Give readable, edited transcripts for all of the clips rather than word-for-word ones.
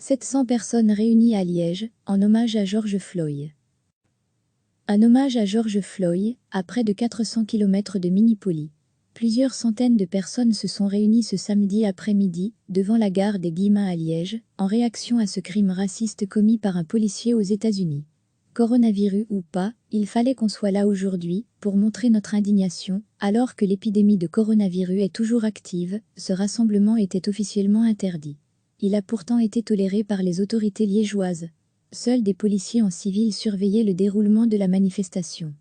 700 personnes réunies à Liège, en hommage à George Floyd. Un hommage à George Floyd, à près de 400 km de Minneapolis. Plusieurs centaines de personnes se sont réunies ce samedi après-midi, devant la gare des Guillemins à Liège, en réaction à ce crime raciste commis par un policier aux États-Unis. Coronavirus ou pas, il fallait qu'on soit là aujourd'hui, pour montrer notre indignation, alors que l'épidémie de coronavirus est toujours active, ce rassemblement était officiellement interdit. Il a pourtant été toléré par les autorités liégeoises. Seuls des policiers en civil surveillaient le déroulement de la manifestation.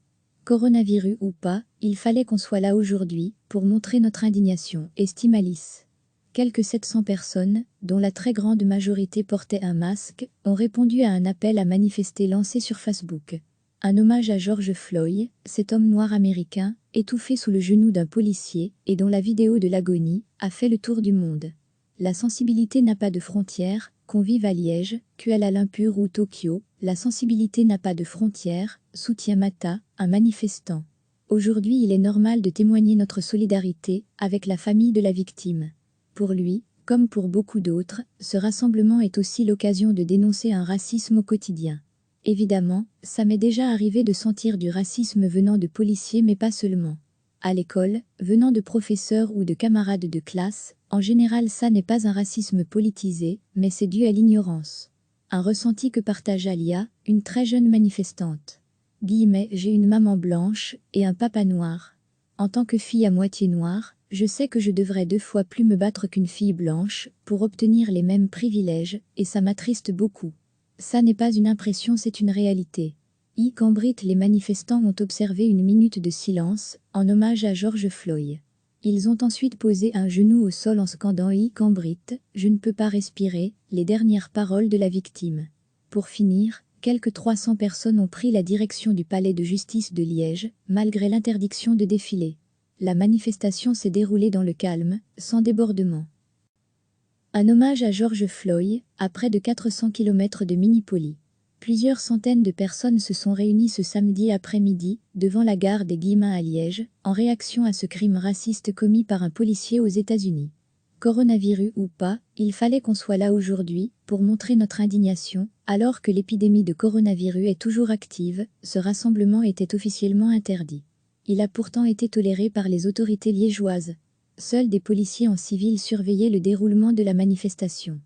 Coronavirus ou pas, il fallait qu'on soit là aujourd'hui, pour montrer notre indignation, estime Alice. Quelques 700 personnes, dont la très grande majorité portait un masque, ont répondu à un appel à manifester lancé sur Facebook. Un hommage à George Floyd, cet homme noir américain, étouffé sous le genou d'un policier, et dont la vidéo de l'agonie a fait le tour du monde. La sensibilité n'a pas de frontières, qu'on vive à Liège, Kuala Lumpur ou Tokyo, la sensibilité n'a pas de frontières, soutient Mata, un manifestant. Aujourd'hui, il est normal de témoigner notre solidarité avec la famille de la victime. Pour lui, comme pour beaucoup d'autres, ce rassemblement est aussi l'occasion de dénoncer un racisme au quotidien. Évidemment, ça m'est déjà arrivé de sentir du racisme venant de policiers mais pas seulement. À l'école, venant de professeurs ou de camarades de classe, en général ça n'est pas un racisme politisé, mais c'est dû à l'ignorance. Un ressenti que partage Alia, une très jeune manifestante. J'ai une maman blanche et un papa noir. En tant que fille à moitié noire, je sais que je devrais 2 fois plus me battre qu'une fille blanche pour obtenir les mêmes privilèges, et ça m'attriste beaucoup. Ça n'est pas une impression, c'est une réalité. Cambridge, les manifestants ont observé une minute de silence, en hommage à George Floyd. Ils ont ensuite posé un genou au sol en scandant Cambridge, je ne peux pas respirer, les dernières paroles de la victime. Pour finir, quelques 300 personnes ont pris la direction du palais de justice de Liège, malgré l'interdiction de défiler. La manifestation s'est déroulée dans le calme, sans débordement. Un hommage à George Floyd, à près de 400 km de Minneapolis. Plusieurs centaines de personnes se sont réunies ce samedi après-midi, devant la gare des Guillemins à Liège, en réaction à ce crime raciste commis par un policier aux États-Unis. Coronavirus ou pas, il fallait qu'on soit là aujourd'hui, pour montrer notre indignation, alors que l'épidémie de coronavirus est toujours active, ce rassemblement était officiellement interdit. Il a pourtant été toléré par les autorités liégeoises. Seuls des policiers en civil surveillaient le déroulement de la manifestation.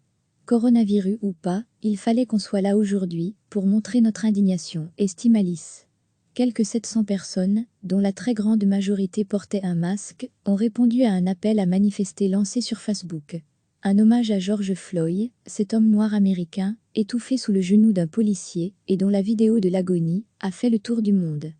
Coronavirus ou pas, il fallait qu'on soit là aujourd'hui, pour montrer notre indignation, estime Alice. Quelques 700 personnes, dont la très grande majorité portait un masque, ont répondu à un appel à manifester lancé sur Facebook. Un hommage à George Floyd, cet homme noir américain, étouffé sous le genou d'un policier, et dont la vidéo de l'agonie a fait le tour du monde.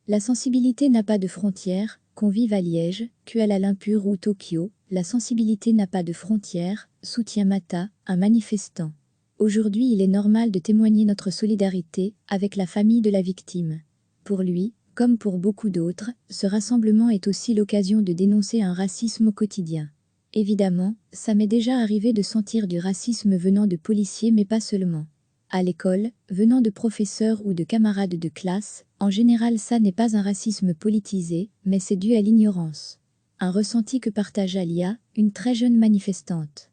La sensibilité n'a pas de frontières, qu'on vive à Liège, Kuala Lumpur ou Tokyo, la sensibilité n'a pas de frontières, soutient Mata, un manifestant. Aujourd'hui, il est normal de témoigner notre solidarité avec la famille de la victime. Pour lui, comme pour beaucoup d'autres, ce rassemblement est aussi l'occasion de dénoncer un racisme au quotidien. Évidemment, ça m'est déjà arrivé de sentir du racisme venant de policiers mais pas seulement. À l'école, venant de professeurs ou de camarades de classe, en général ça n'est pas un racisme politisé, mais c'est dû à l'ignorance. Un ressenti que partage Alia, une très jeune manifestante.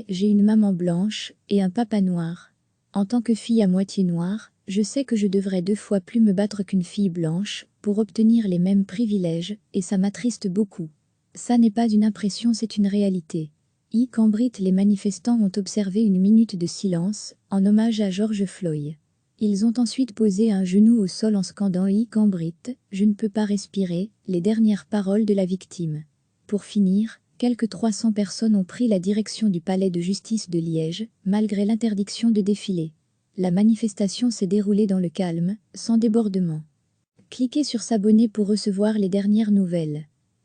J'ai une maman blanche et un papa noir. En tant que fille à moitié noire, je sais que je devrais 2 fois plus me battre qu'une fille blanche pour obtenir les mêmes privilèges, et ça m'attriste beaucoup. Ça n'est pas une impression, c'est une réalité. Cambridge, les manifestants ont observé une minute de silence, en hommage à George Floyd. Ils ont ensuite posé un genou au sol en scandant Cambridge, je ne peux pas respirer, les dernières paroles de la victime. Pour finir, quelques 300 personnes ont pris la direction du palais de justice de Liège, malgré l'interdiction de défiler. La manifestation s'est déroulée dans le calme, sans débordement. Cliquez sur s'abonner pour recevoir les dernières nouvelles.